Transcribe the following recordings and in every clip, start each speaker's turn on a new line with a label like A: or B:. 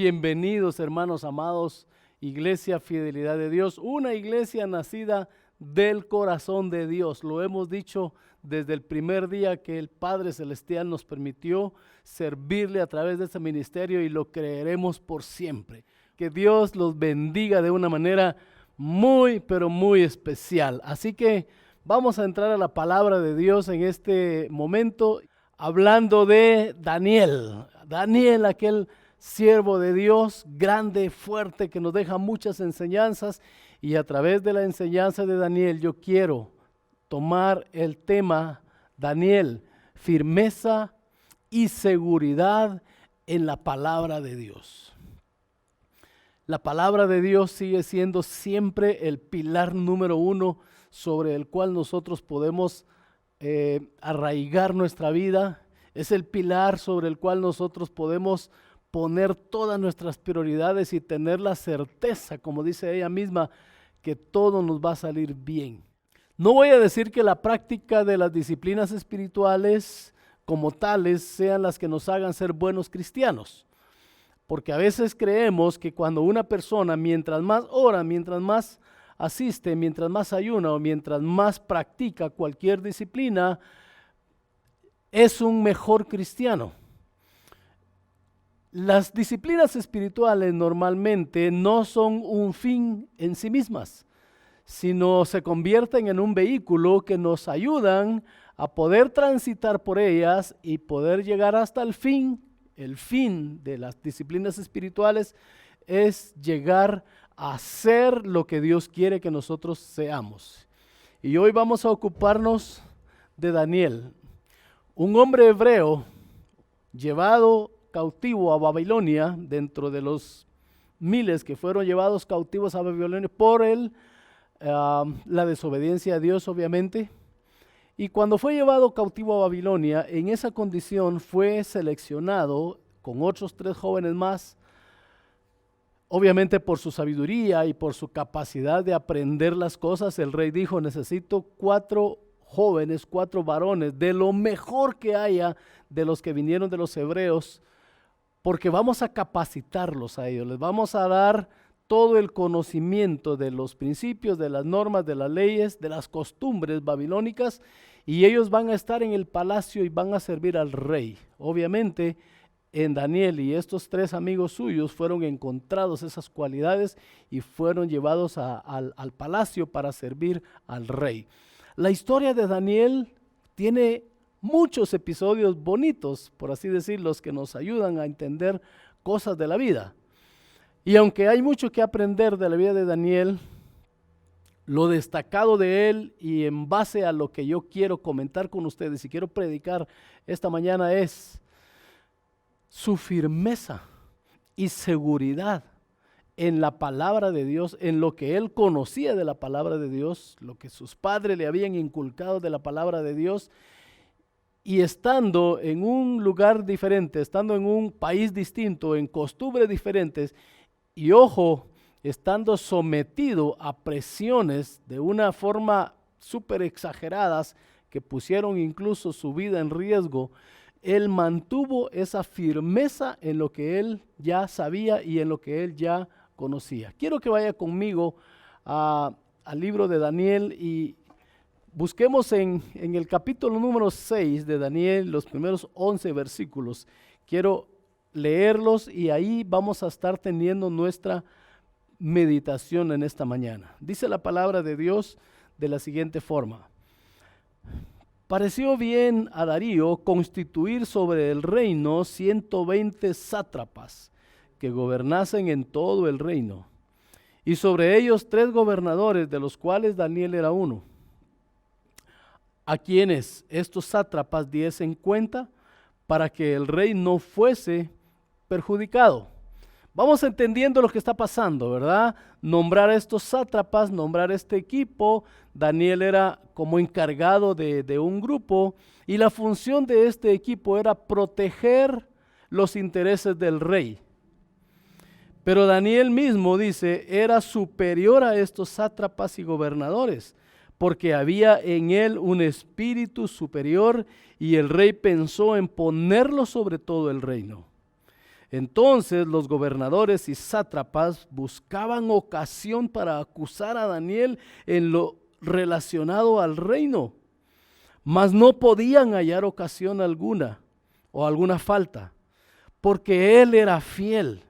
A: Bienvenidos, hermanos amados, Iglesia Fidelidad de Dios, una iglesia nacida del corazón de Dios. Lo hemos dicho desde el primer día que el Padre Celestial nos permitió servirle a través de este ministerio y lo creeremos por siempre. Que Dios los bendiga de una manera muy, pero muy especial. Así que vamos a entrar a la palabra de Dios en este momento, hablando de Daniel. Daniel, aquel siervo de Dios, grande, fuerte, que nos deja muchas enseñanzas, y a través de la enseñanza de Daniel yo quiero tomar el tema Daniel, firmeza y seguridad en la palabra de Dios. La palabra de Dios sigue siendo siempre el pilar número uno sobre el cual nosotros podemos arraigar nuestra vida. Es el pilar sobre el cual nosotros podemos poner todas nuestras prioridades y tener la certeza, como dice ella misma, que todo nos va a salir bien. No voy a decir que la práctica de las disciplinas espirituales como tales sean las que nos hagan ser buenos cristianos, porque a veces creemos que cuando una persona, mientras más ora, mientras más asiste, mientras más ayuna o mientras más practica cualquier disciplina, es un mejor cristiano. Las disciplinas espirituales normalmente no son un fin en sí mismas, sino se convierten en un vehículo que nos ayudan a poder transitar por ellas y poder llegar hasta el fin. El fin de las disciplinas espirituales es llegar a ser lo que Dios quiere que nosotros seamos. Y hoy vamos a ocuparnos de Daniel, un hombre hebreo llevado cautivo a Babilonia, dentro de los miles que fueron llevados cautivos a Babilonia por la desobediencia a Dios, obviamente. Y cuando fue llevado cautivo a Babilonia, en esa condición fue seleccionado con otros 3 jóvenes más, obviamente por su sabiduría y por su capacidad de aprender las cosas. El rey dijo: necesito 4 jóvenes, 4 varones, de lo mejor que haya de los que vinieron de los hebreos, porque vamos a capacitarlos a ellos, les vamos a dar todo el conocimiento de los principios, de las normas, de las leyes, de las costumbres babilónicas, y ellos van a estar en el palacio y van a servir al rey. Obviamente en Daniel y estos 3 amigos suyos fueron encontrados esas cualidades y fueron llevados al palacio para servir al rey. La historia de Daniel tiene muchos episodios bonitos, por así decirlo, que nos ayudan a entender cosas de la vida. Y aunque hay mucho que aprender de la vida de Daniel, lo destacado de él y en base a lo que yo quiero comentar con ustedes y quiero predicar esta mañana es su firmeza y seguridad en la palabra de Dios, en lo que él conocía de la palabra de Dios, lo que sus padres le habían inculcado de la palabra de Dios. Y estando en un lugar diferente, estando en un país distinto, en costumbres diferentes, y ojo, estando sometido a presiones de una forma súper exageradas que pusieron incluso su vida en riesgo, él mantuvo esa firmeza en lo que él ya sabía y en lo que él ya conocía. Quiero que vaya conmigo al libro de Daniel y busquemos en el capítulo número 6 de Daniel, los primeros 11 versículos. Quiero leerlos y ahí vamos a estar teniendo nuestra meditación en esta mañana. Dice la palabra de Dios de la siguiente forma: pareció bien a Darío constituir sobre el reino 120 sátrapas que gobernasen en todo el reino, y sobre ellos 3 gobernadores, de los cuales Daniel era uno, a quienes estos sátrapas diesen cuenta para que el rey no fuese perjudicado. Vamos entendiendo lo que está pasando, ¿verdad? Nombrar a estos sátrapas, nombrar este equipo. Daniel era como encargado de un grupo y la función de este equipo era proteger los intereses del rey. Pero Daniel mismo dice, era superior a estos sátrapas y gobernadores, porque había en él un espíritu superior y el rey pensó en ponerlo sobre todo el reino. Entonces los gobernadores y sátrapas buscaban ocasión para acusar a Daniel en lo relacionado al reino, mas no podían hallar ocasión alguna o alguna falta, porque él era fiel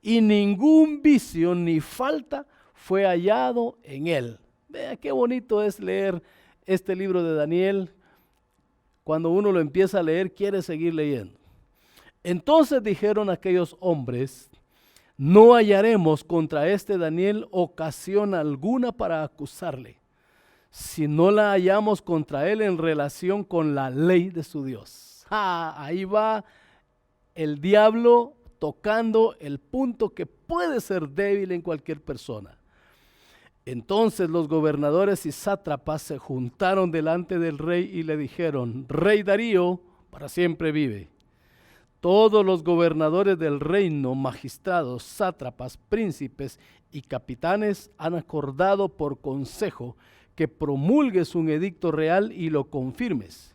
A: y ningún vicio ni falta fue hallado en él. Vea qué bonito es leer este libro de Daniel. Cuando uno lo empieza a leer, quiere seguir leyendo. Entonces dijeron aquellos hombres: no hallaremos contra este Daniel ocasión alguna para acusarle, si no la hallamos contra él en relación con la ley de su Dios. Ahí va el diablo tocando el punto que puede ser débil en cualquier persona. Entonces los gobernadores y sátrapas se juntaron delante del rey y le dijeron: Rey Darío, para siempre vive. Todos los gobernadores del reino, magistrados, sátrapas, príncipes y capitanes han acordado por consejo que promulgues un edicto real y lo confirmes,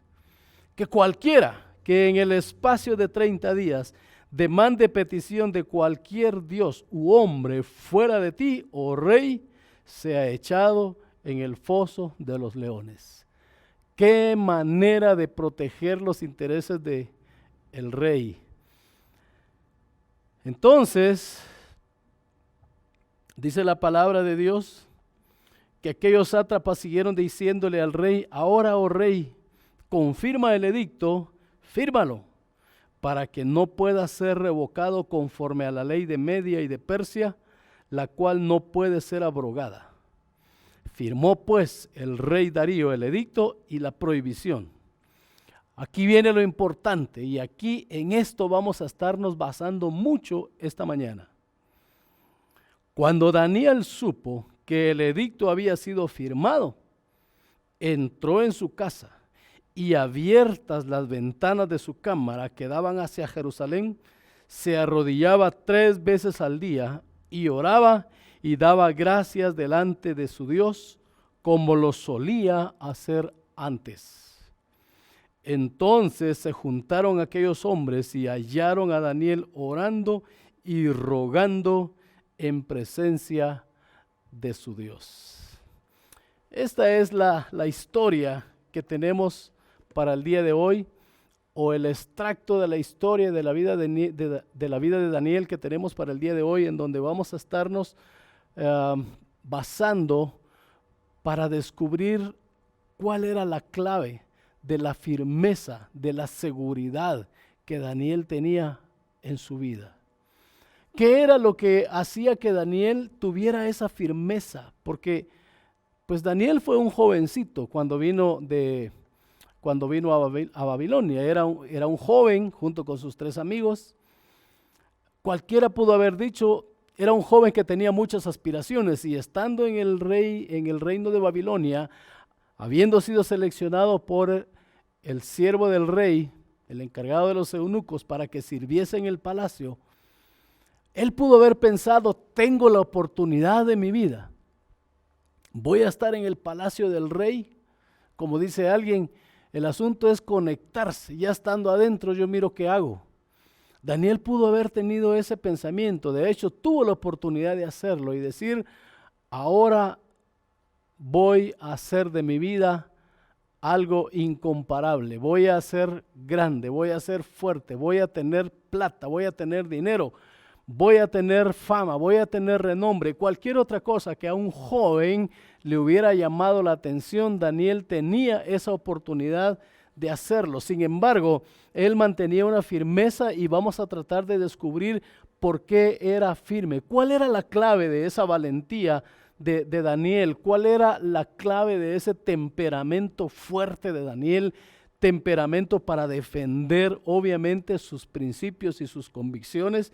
A: que cualquiera que en el espacio de 30 días demande petición de cualquier dios u hombre fuera de ti, oh rey, sea echado en el foso de los leones. Qué manera de proteger los intereses de el rey. Entonces, dice la palabra de Dios, que aquellos sátrapas siguieron diciéndole al rey: ahora, oh rey, confirma el edicto, fírmalo, para que no pueda ser revocado conforme a la ley de Media y de Persia, la cual no puede ser abrogada. Firmó pues el rey Darío el edicto y la prohibición. Aquí viene lo importante, y aquí en esto vamos a estarnos basando mucho esta mañana. Cuando Daniel supo que el edicto había sido firmado, entró en su casa y, abiertas las ventanas de su cámara que daban hacia Jerusalén, se arrodillaba 3 veces al día y oraba y daba gracias delante de su Dios, como lo solía hacer antes. Entonces se juntaron aquellos hombres y hallaron a Daniel orando y rogando en presencia de su Dios. Esta es la historia que tenemos para el día de hoy, o el extracto de la historia de la vida de Daniel que tenemos para el día de hoy, en donde vamos a estarnos basando para descubrir cuál era la clave de la firmeza, de la seguridad que Daniel tenía en su vida. ¿Qué era lo que hacía que Daniel tuviera esa firmeza? Porque pues Daniel fue un jovencito cuando vino a Babilonia. Era un joven junto con sus 3 amigos. Cualquiera pudo haber dicho, era un joven que tenía muchas aspiraciones, y estando en el reino de Babilonia, habiendo sido seleccionado por el siervo del rey, el encargado de los eunucos, para que sirviese en el palacio, él pudo haber pensado: tengo la oportunidad de mi vida, voy a estar en el palacio del rey. Como dice alguien, el asunto es conectarse, ya estando adentro yo miro qué hago. Daniel pudo haber tenido ese pensamiento, de hecho tuvo la oportunidad de hacerlo y decir: ahora voy a hacer de mi vida algo incomparable, voy a ser grande, voy a ser fuerte, voy a tener plata, voy a tener dinero, voy a tener fama, voy a tener renombre. Cualquier otra cosa que a un joven le hubiera llamado la atención, Daniel tenía esa oportunidad de hacerlo. Sin embargo, él mantenía una firmeza, y vamos a tratar de descubrir por qué era firme. ¿Cuál era la clave de esa valentía de Daniel? ¿Cuál era la clave de ese temperamento fuerte de Daniel? Temperamento para defender obviamente sus principios y sus convicciones.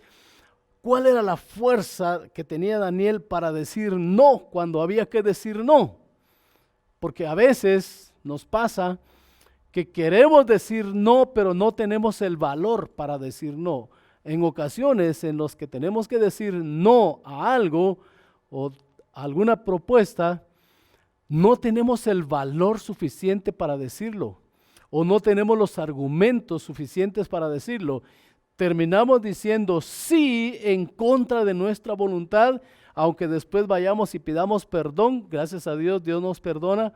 A: ¿Cuál era la fuerza que tenía Daniel para decir no cuando había que decir no? Porque a veces nos pasa que queremos decir no, pero no tenemos el valor para decir no. En ocasiones en los que tenemos que decir no a algo o alguna propuesta, no tenemos el valor suficiente para decirlo, o no tenemos los argumentos suficientes para decirlo. terminamos diciendo sí en contra de nuestra voluntad, aunque después vayamos y pidamos perdón. Gracias a Dios, Dios nos perdona,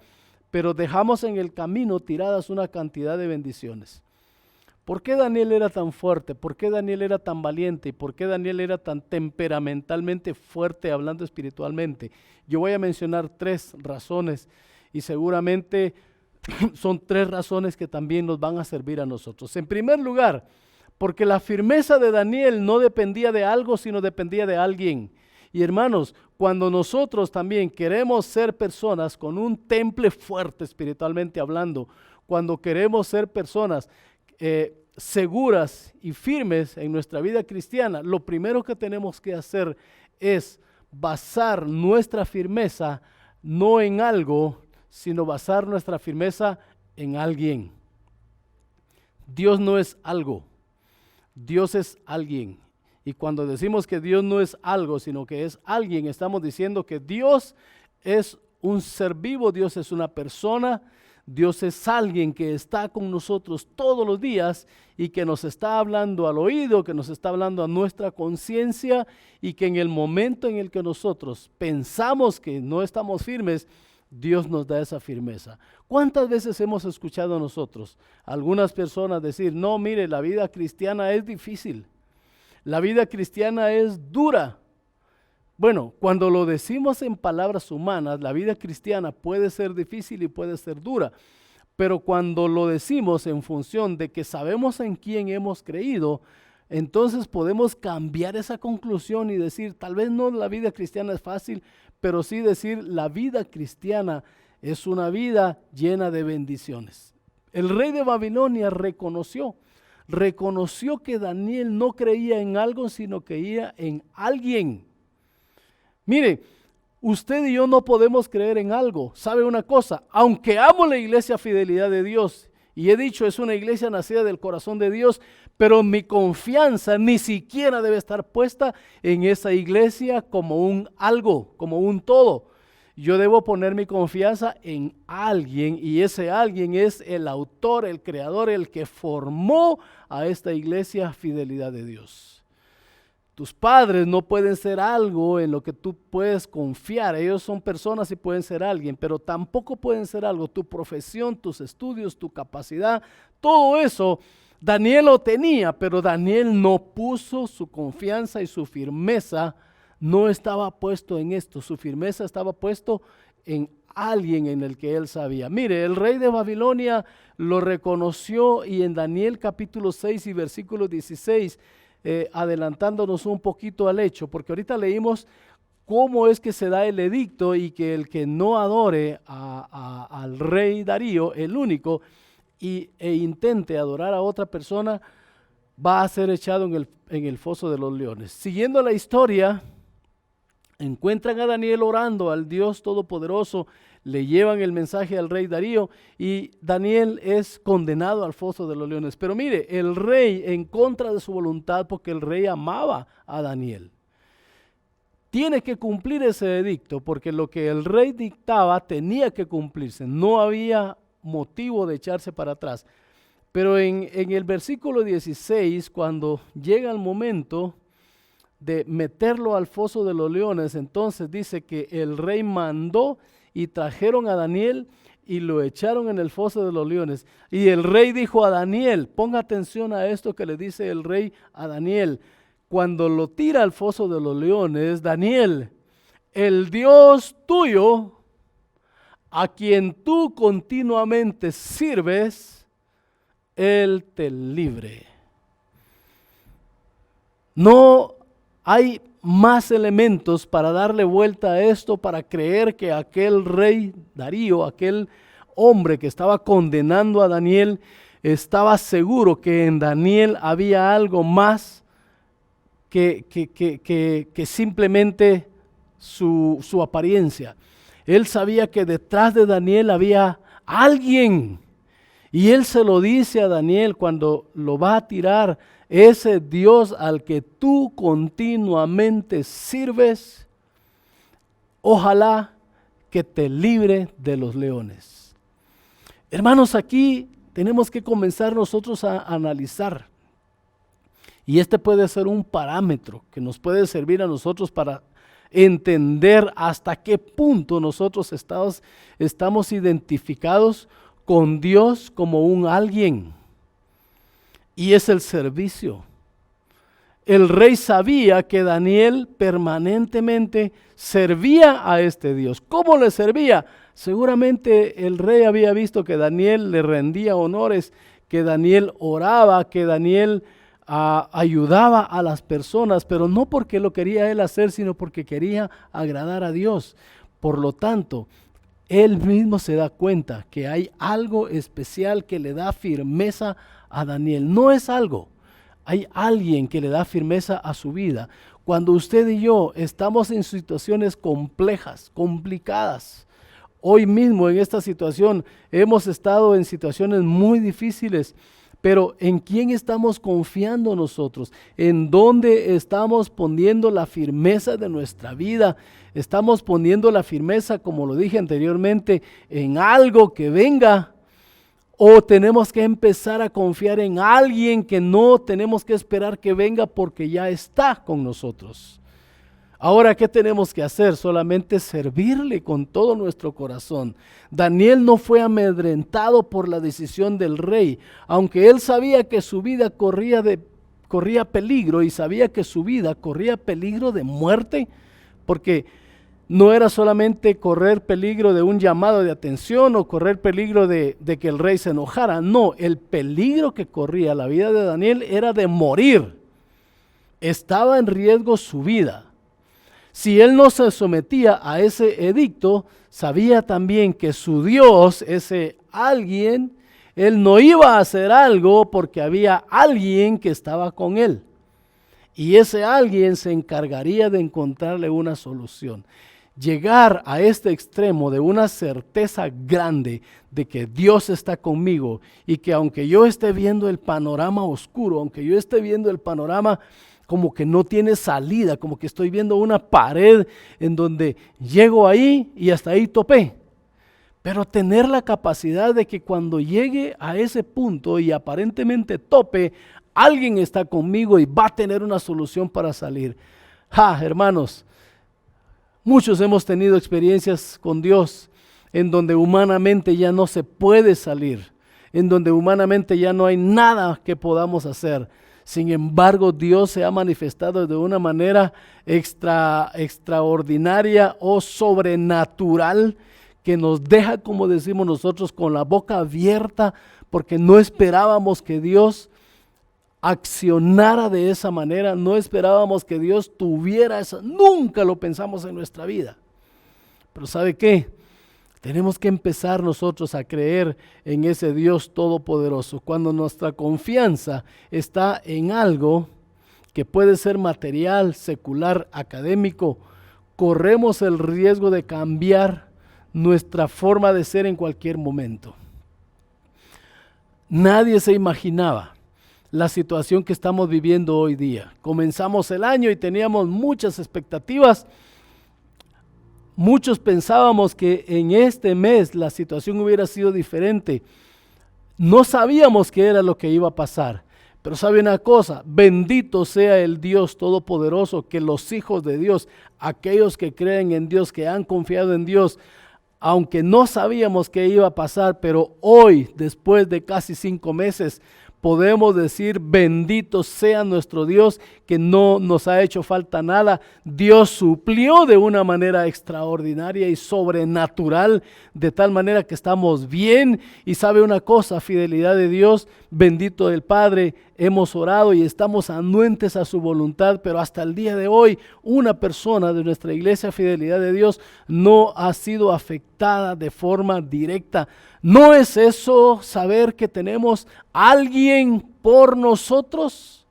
A: pero dejamos en el camino tiradas una cantidad de bendiciones. ¿Por qué Daniel era tan fuerte? ¿Por qué Daniel era tan valiente? ¿Y por qué Daniel era tan temperamentalmente fuerte hablando espiritualmente? Yo voy a mencionar 3 razones y seguramente son 3 razones que también nos van a servir a nosotros. En primer lugar, porque la firmeza de Daniel no dependía de algo, sino dependía de alguien. Y hermanos, cuando nosotros también queremos ser personas con un temple fuerte espiritualmente hablando, cuando queremos ser personas seguras y firmes en nuestra vida cristiana, lo primero que tenemos que hacer es basar nuestra firmeza no en algo, sino basar nuestra firmeza en alguien. Dios no es algo, Dios es alguien. Y cuando decimos que Dios no es algo, sino que es alguien, estamos diciendo que Dios es un ser vivo, Dios es una persona, Dios es alguien que está con nosotros todos los días y que nos está hablando al oído, que nos está hablando a nuestra conciencia, y que en el momento en el que nosotros pensamos que no estamos firmes, Dios nos da esa firmeza. ¿Cuántas veces hemos escuchado nosotros algunas personas decir, no, mire, la vida cristiana es difícil, la vida cristiana es dura? Bueno, cuando lo decimos en palabras humanas, la vida cristiana puede ser difícil y puede ser dura, pero cuando lo decimos en función de que sabemos en quién hemos creído, entonces podemos cambiar esa conclusión y decir, tal vez no la vida cristiana es fácil, pero sí decir, la vida cristiana es una vida llena de bendiciones. El rey de Babilonia reconoció que Daniel no creía en algo, sino creía en alguien. Mire, usted y yo no podemos creer en algo. ¿Sabe una cosa? Aunque amo la iglesia Fidelidad de Dios, y he dicho, es una iglesia nacida del corazón de Dios, pero mi confianza ni siquiera debe estar puesta en esa iglesia como un algo, como un todo. Yo debo poner mi confianza en alguien, y ese alguien es el autor, el creador, el que formó a esta iglesia Fidelidad de Dios. Tus padres no pueden ser algo en lo que tú puedes confiar. Ellos son personas y pueden ser alguien, pero tampoco pueden ser algo. Tu profesión, tus estudios, tu capacidad, todo eso Daniel lo tenía, pero Daniel no puso su confianza y su firmeza. No estaba puesto en esto. Su firmeza estaba puesto en alguien en el que él sabía. Mire, el rey de Babilonia lo reconoció, y en Daniel capítulo 6 y versículo 16, adelantándonos un poquito al hecho, porque ahorita leímos cómo es que se da el edicto y que el que no adore al rey Darío, el único, e intente adorar a otra persona, va a ser echado en el foso de los leones. Siguiendo la historia, encuentran a Daniel orando al Dios Todopoderoso, le llevan el mensaje al rey Darío, y Daniel es condenado al foso de los leones. Pero mire, el rey, en contra de su voluntad, porque el rey amaba a Daniel, tiene que cumplir ese edicto, porque lo que el rey dictaba tenía que cumplirse. No había motivo de echarse para atrás. Pero en el versículo 16, cuando llega el momento de meterlo al foso de los leones, entonces dice que el rey mandó y trajeron a Daniel y lo echaron en el foso de los leones. Y el rey dijo a Daniel, ponga atención a esto que le dice el rey a Daniel, cuando lo tira al foso de los leones: Daniel, el Dios tuyo, a quien tú continuamente sirves, Él te libre. No hay más elementos para darle vuelta a esto, para creer que aquel rey Darío, aquel hombre que estaba condenando a Daniel, estaba seguro que en Daniel había algo más que simplemente su apariencia. Él sabía que detrás de Daniel había alguien, y él se lo dice a Daniel cuando lo va a tirar: ese Dios al que tú continuamente sirves, ojalá que te libre de los leones. Hermanos, aquí tenemos que comenzar nosotros a analizar Y este puede ser un parámetro que nos puede servir a nosotros para entender hasta qué punto nosotros estamos identificados con Dios como un alguien. Y es el servicio. El rey sabía que Daniel permanentemente servía a este Dios. ¿Cómo le servía? Seguramente el rey había visto que Daniel le rendía honores, que Daniel oraba, que Daniel ayudaba a las personas, pero no porque lo quería él hacer, sino porque quería agradar a Dios. Por lo tanto, él mismo se da cuenta que hay algo especial que le da firmeza a Daniel. No es algo, hay alguien que le da firmeza a su vida. Cuando usted y yo estamos en situaciones complejas, complicadas, hoy mismo en esta situación hemos estado en situaciones muy difíciles, pero ¿en quién estamos confiando nosotros? ¿En dónde estamos poniendo la firmeza de nuestra vida? ¿Estamos poniendo la firmeza, como lo dije anteriormente, en algo que venga? ¿O tenemos que empezar a confiar en alguien que no tenemos que esperar que venga porque ya está con nosotros? Ahora, ¿qué tenemos que hacer? Solamente servirle con todo nuestro corazón. Daniel no fue amedrentado por la decisión del rey, aunque él sabía que su vida corría peligro y sabía que su vida corría peligro de muerte, porque no era solamente correr peligro de un llamado de atención o correr peligro de que el rey se enojara. No, el peligro que corría la vida de Daniel era de morir. Estaba en riesgo su vida. Si él no se sometía a ese edicto, sabía también que su Dios, ese alguien, él no iba a hacer algo porque había alguien que estaba con él. Y ese alguien se encargaría de encontrarle una solución. Llegar a este extremo de una certeza grande de que Dios está conmigo y que aunque yo esté viendo el panorama oscuro, aunque yo esté viendo el panorama como que no tiene salida, como que estoy viendo una pared en donde llego ahí y hasta ahí topé. Pero tener la capacidad de que cuando llegue a ese punto y aparentemente tope, alguien está conmigo y va a tener una solución para salir. Hermanos, muchos hemos tenido experiencias con Dios en donde humanamente ya no se puede salir, en donde humanamente ya no hay nada que podamos hacer. Sin embargo, Dios se ha manifestado de una manera extraordinaria o sobrenatural que nos deja, como decimos nosotros, con la boca abierta, porque no esperábamos que Dios accionara de esa manera, no esperábamos que Dios tuviera esa, nunca lo pensamos en nuestra vida. Pero ¿sabe qué? Tenemos que empezar nosotros a creer en ese Dios todopoderoso. Cuando nuestra confianza está en algo que puede ser material, secular, académico, corremos el riesgo de cambiar nuestra forma de ser en cualquier momento. Nadie se imaginaba la situación que estamos viviendo hoy día. Comenzamos el año y teníamos muchas expectativas. Muchos pensábamos que en este mes la situación hubiera sido diferente. No sabíamos qué era lo que iba a pasar. Pero sabe una cosa, bendito sea el Dios todopoderoso, que los hijos de Dios, aquellos que creen en Dios, que han confiado en Dios, aunque no sabíamos qué iba a pasar, pero hoy, después de casi 5 meses, podemos decir, bendito sea nuestro Dios, que no nos ha hecho falta nada. Dios suplió de una manera extraordinaria y sobrenatural, de tal manera que estamos bien. Y sabe una cosa, fidelidad de Dios, bendito del Padre, hemos orado y estamos anuentes a su voluntad, pero hasta el día de hoy, una persona de nuestra iglesia Fidelidad de Dios no ha sido afectada de forma directa. ¿No es eso saber que tenemos alguien por nosotros?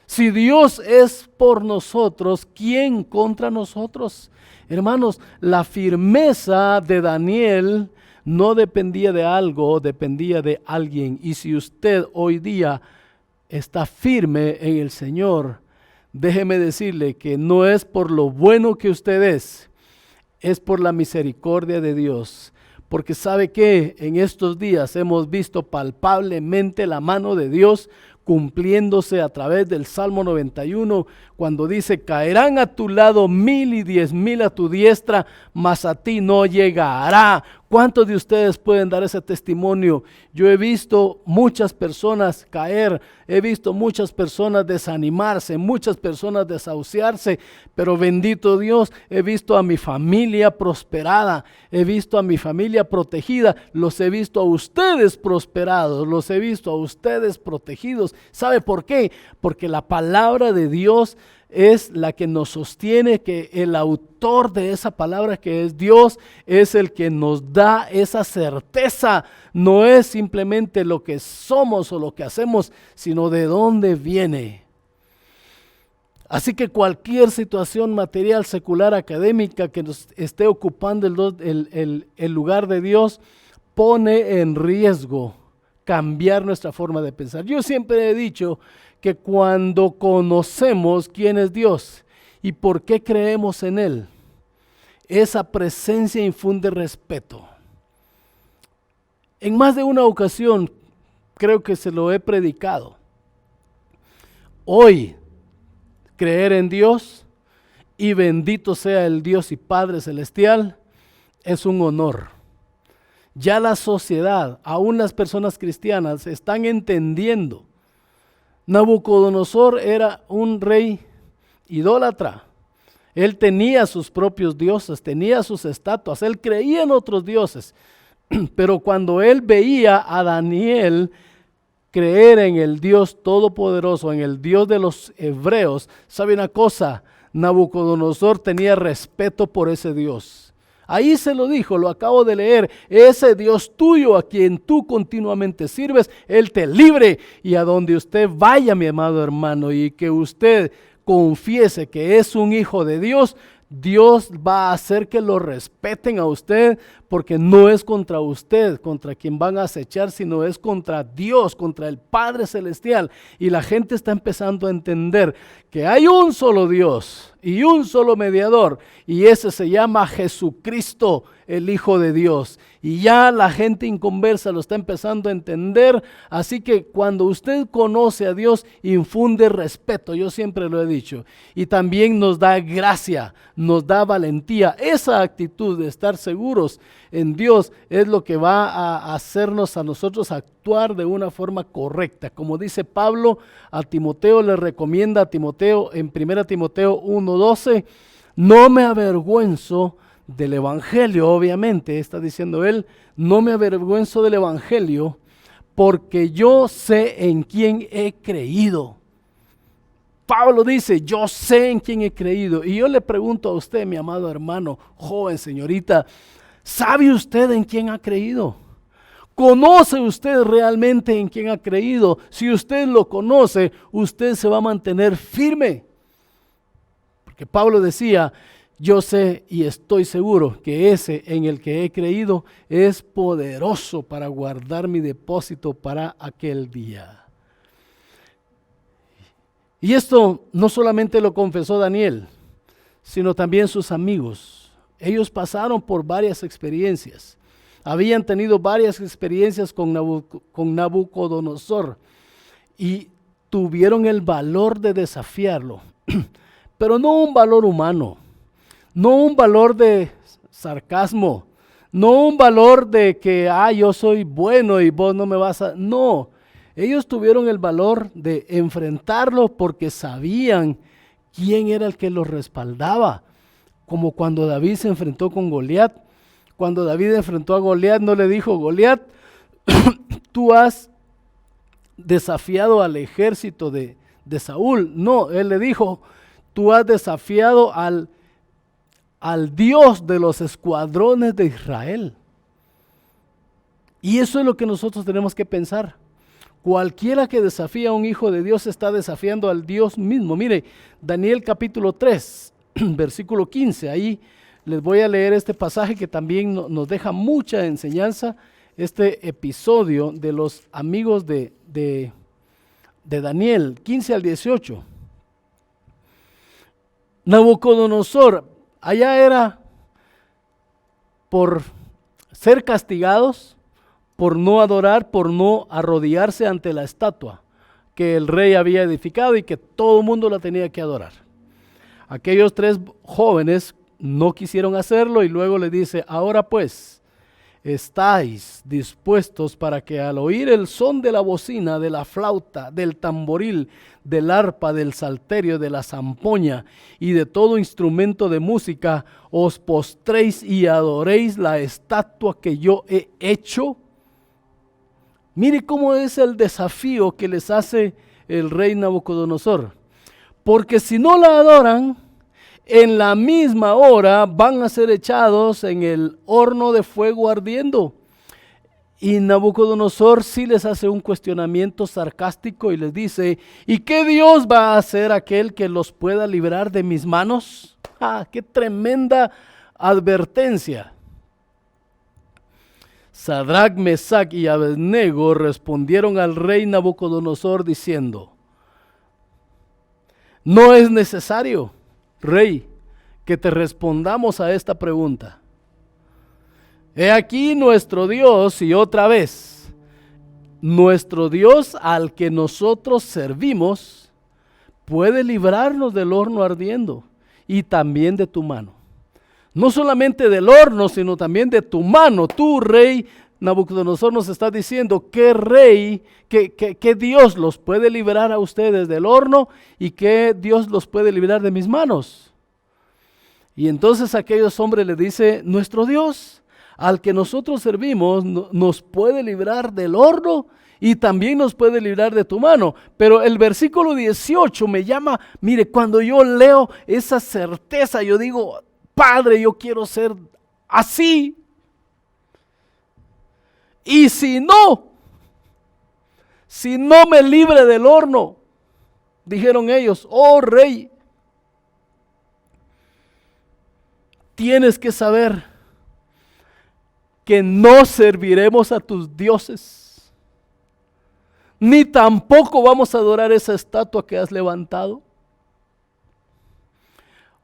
A: Si Dios es por nosotros, ¿quién contra nosotros? Hermanos, la firmeza de Daniel no dependía de algo, dependía de alguien. Y si usted hoy día está firme en el Señor, déjeme decirle que no es por lo bueno que usted es por la misericordia de Dios. Porque sabe que en estos días hemos visto palpablemente la mano de Dios cumpliéndose a través del Salmo 91, cuando dice: caerán a tu lado 1000 y 10,000 a tu diestra, mas a ti no llegará. ¿Cuántos de ustedes pueden dar ese testimonio? Yo he visto muchas personas caer, he visto muchas personas desanimarse, muchas personas desahuciarse, pero bendito Dios, he visto a mi familia prosperada, he visto a mi familia protegida, los he visto a ustedes prosperados, los he visto a ustedes protegidos. ¿Sabe por qué? Porque la palabra de Dios es la que nos sostiene, que el autor de esa palabra, que es Dios, es el que nos da esa certeza. No es simplemente lo que somos o lo que hacemos, sino de dónde viene. Así que cualquier situación material, secular, académica que nos esté ocupando el lugar de Dios, pone en riesgo cambiar nuestra forma de pensar. Yo siempre he dicho que cuando conocemos quién es Dios y por qué creemos en Él, esa presencia infunde respeto. En más de una ocasión creo que se lo he predicado. Hoy, creer en Dios y bendito sea el Dios y Padre Celestial es un honor. Ya la sociedad, aún las personas cristianas, están entendiendo. Nabucodonosor era un rey idólatra. Él tenía sus propios dioses, tenía sus estatuas, él creía en otros dioses. Pero cuando él veía a Daniel creer en el Dios Todopoderoso, en el Dios de los hebreos, ¿sabe una cosa? Nabucodonosor tenía respeto por ese Dios. Ahí se lo dijo, lo acabo de leer: ese Dios tuyo a quien tú continuamente sirves, Él te libre, y a donde usted vaya, mi amado hermano, y que usted confiese que es un hijo de Dios, Dios va a hacer que lo respeten a usted, porque no es contra usted, contra quien van a acechar, sino es contra Dios, contra el Padre Celestial. Y la gente está empezando a entender que hay un solo Dios y un solo mediador, y ese se llama Jesucristo, el Hijo de Dios. Y ya la gente inconversa lo está empezando a entender. Así que cuando usted conoce a Dios, infunde respeto, yo siempre lo he dicho, y también nos da gracia, nos da valentía. Esa actitud de estar seguros en Dios es lo que va a hacernos a nosotros actuar de una forma correcta. Como dice Pablo a Timoteo, le recomienda a Timoteo en 1 Timoteo 1:12: no me avergüenzo del evangelio. Obviamente está diciendo él: no me avergüenzo del evangelio, porque yo sé en quién he creído. Pablo dice: yo sé en quién he creído. Y yo le pregunto a usted, mi amado hermano, joven, señorita, ¿sabe usted en quién ha creído? ¿Conoce usted realmente en quién ha creído? Si usted lo conoce, usted se va a mantener firme. Porque Pablo decía: yo sé y estoy seguro que ese en el que he creído es poderoso para guardar mi depósito para aquel día. Y esto no solamente lo confesó Daniel, sino también sus amigos. Ellos pasaron por varias experiencias. Habían tenido varias experiencias con Nabucodonosor y tuvieron el valor de desafiarlo. Pero no un valor humano, no un valor de sarcasmo, no un valor de que yo soy bueno y vos no me vas a... No, ellos tuvieron el valor de enfrentarlo porque sabían quién era el que los respaldaba. Como cuando David se enfrentó con Goliat. Cuando David enfrentó a Goliat, no le dijo: Goliat, tú has desafiado al ejército de Saúl. No, él le dijo: tú has desafiado al Dios de los escuadrones de Israel. Y eso es lo que nosotros tenemos que pensar. Cualquiera que desafía a un hijo de Dios está desafiando al Dios mismo. Mire, Daniel capítulo 3, versículo 15, ahí les voy a leer este pasaje que también nos deja mucha enseñanza, este episodio de los amigos de Daniel, 15 al 18. Nabucodonosor, allá era por ser castigados, por no adorar, por no arrodillarse ante la estatua. que el rey había edificado y que todo el mundo la tenía que adorar. Aquellos 3 jóvenes no quisieron hacerlo y luego le dice, ahora pues, ¿estáis dispuestos para que al oír el son de la bocina, de la flauta, del tamboril, del arpa, del salterio, de la zampoña y de todo instrumento de música, os postréis y adoréis la estatua que yo he hecho? Mire cómo es el desafío que les hace el rey Nabucodonosor. Porque si no la adoran, en la misma hora van a ser echados en el horno de fuego ardiendo. Y Nabucodonosor sí les hace un cuestionamiento sarcástico y les dice, ¿y qué Dios va a hacer aquel que los pueda librar de mis manos? ¡Ah, qué tremenda advertencia! Sadrac, Mesac y Abednego respondieron al rey Nabucodonosor diciendo, no es necesario, rey, que te respondamos a esta pregunta. He aquí nuestro Dios, y otra vez, nuestro Dios al que nosotros servimos puede librarnos del horno ardiendo y también de tu mano. No solamente del horno, sino también de tu mano. Tú, rey Nabucodonosor, nos está diciendo que rey, que Dios los puede librar a ustedes del horno y que Dios los puede librar de mis manos. Y entonces aquellos hombres le dicen, nuestro Dios, al que nosotros servimos, nos puede librar del horno y también nos puede librar de tu mano. Pero el versículo 18 me llama, mire, cuando yo leo esa certeza, yo digo, Padre, yo quiero ser así. Y si no me libre del horno, dijeron ellos, oh rey, tienes que saber que no serviremos a tus dioses, ni tampoco vamos a adorar esa estatua que has levantado.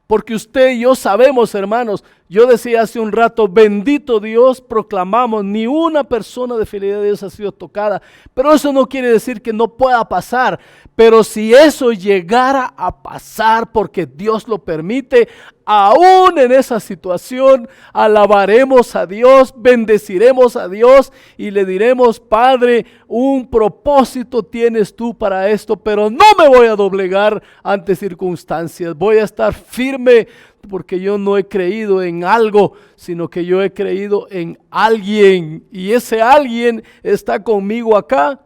A: Porque usted y yo sabemos, hermanos, yo decía hace un rato, bendito Dios, proclamamos, ni una persona de fidelidad de Dios ha sido tocada. Pero eso no quiere decir que no pueda pasar. Pero si eso llegara a pasar porque Dios lo permite, aún en esa situación alabaremos a Dios, bendeciremos a Dios y le diremos, Padre, un propósito tienes tú para esto, pero no me voy a doblegar ante circunstancias, voy a estar firme porque yo no he creído en algo, sino que yo he creído en alguien y ese alguien está conmigo acá,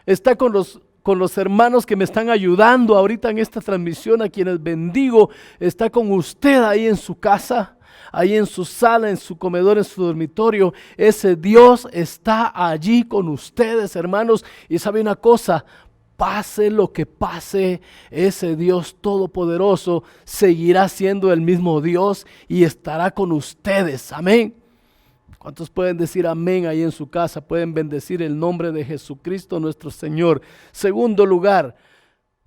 A: está con los hermanos que me están ayudando ahorita en esta transmisión, a quienes bendigo, está con usted ahí en su casa, ahí en su sala, en su comedor, en su dormitorio. Ese Dios está allí con ustedes, hermanos, y sabe una cosa, pase lo que pase, ese Dios todopoderoso seguirá siendo el mismo Dios y estará con ustedes, amén. ¿Cuántos pueden decir amén ahí en su casa? Pueden bendecir el nombre de Jesucristo nuestro Señor. Segundo lugar,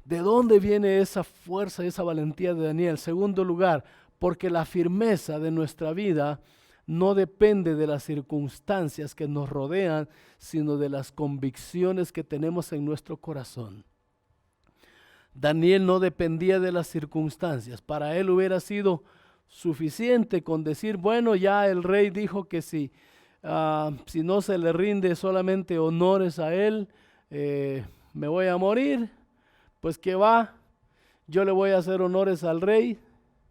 A: ¿de dónde viene esa fuerza, esa valentía de Daniel? Segundo lugar, porque la firmeza de nuestra vida no depende de las circunstancias que nos rodean, sino de las convicciones que tenemos en nuestro corazón. Daniel no dependía de las circunstancias. Para él hubiera sido suficiente con decir, bueno, ya el rey dijo que si no se le rinde solamente honores a él, me voy a morir, pues que va, yo le voy a hacer honores al rey.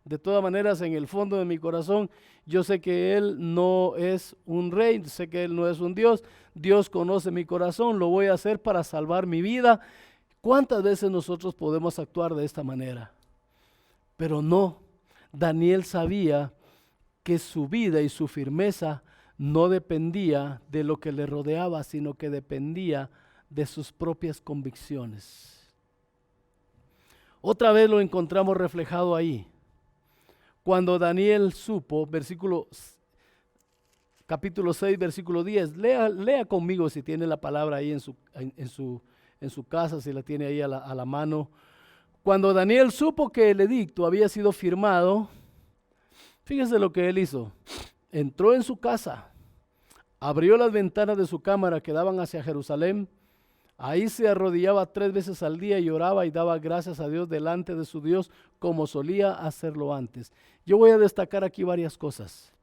A: De todas maneras, en el fondo de mi corazón, yo sé que él no es un rey, sé que él no es un Dios. Dios conoce mi corazón, lo voy a hacer para salvar mi vida. ¿Cuántas veces nosotros podemos actuar de esta manera? Pero no, Daniel sabía que su vida y su firmeza no dependía de lo que le rodeaba, sino que dependía de sus propias convicciones. Otra vez lo encontramos reflejado ahí. Cuando Daniel supo, capítulo 6, versículo 10, lea conmigo si tiene la palabra ahí en su casa, si la tiene ahí a la mano. Cuando Daniel supo que el edicto había sido firmado, fíjese lo que él hizo. Entró en su casa, abrió las ventanas de su cámara que daban hacia Jerusalén, Ahí se arrodillaba 3 veces al día y oraba y daba gracias a Dios delante de su Dios como solía hacerlo antes. Yo voy a destacar aquí varias cosas.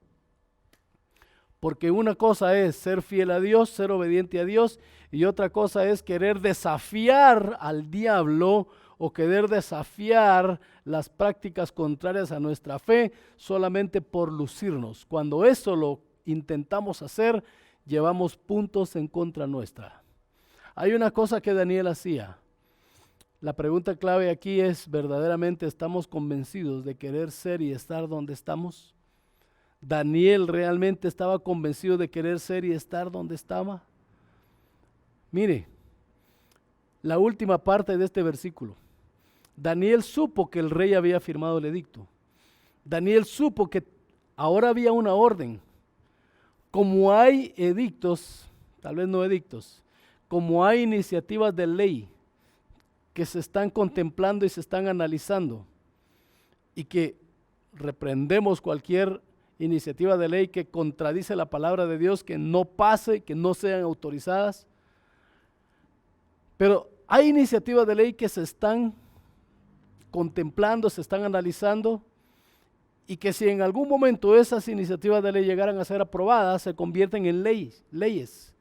A: Porque una cosa es ser fiel a Dios, ser obediente a Dios, y otra cosa es querer desafiar al diablo o querer desafiar las prácticas contrarias a nuestra fe solamente por lucirnos. Cuando eso lo intentamos hacer, llevamos puntos en contra nuestra. Hay una cosa que Daniel hacía. La pregunta clave aquí es, ¿verdaderamente estamos convencidos de querer ser y estar donde estamos? ¿Daniel realmente estaba convencido de querer ser y estar donde estaba? Mire, la última parte de este versículo. Daniel supo que el rey había firmado el edicto. Daniel supo que ahora había una orden. Como hay edictos, tal vez no edictos, como hay iniciativas de ley que se están contemplando y se están analizando y que reprendemos cualquier iniciativa de ley que contradice la palabra de Dios, que no pase, que no sean autorizadas. Pero hay iniciativas de ley que se están contemplando, se están analizando, y que si en algún momento esas iniciativas de ley llegaran a ser aprobadas, se convierten en leyes.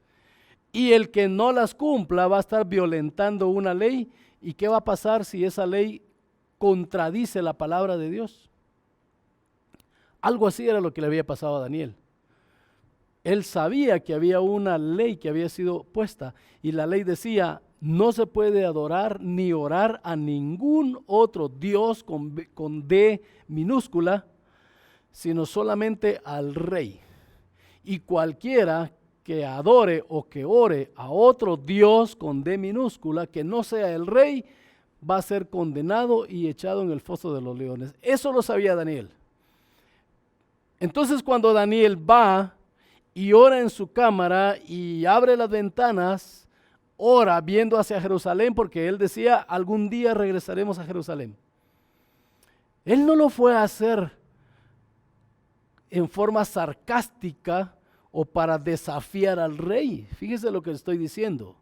A: Y el que no las cumpla va a estar violentando una ley. ¿Y qué va a pasar si esa ley contradice la palabra de Dios? Algo así era lo que le había pasado a Daniel. Él sabía que había una ley que había sido puesta y la ley decía: no se puede adorar ni orar a ningún otro Dios con D minúscula, sino solamente al rey. Y cualquiera que adore o que ore a otro Dios con D minúscula, que no sea el rey, va a ser condenado y echado en el foso de los leones. Eso lo sabía Daniel. Entonces cuando Daniel va y ora en su cámara y abre las ventanas, ora viendo hacia Jerusalén, porque él decía: algún día regresaremos a Jerusalén. Él no lo fue a hacer en forma sarcástica o para desafiar al rey. Fíjese lo que estoy diciendo.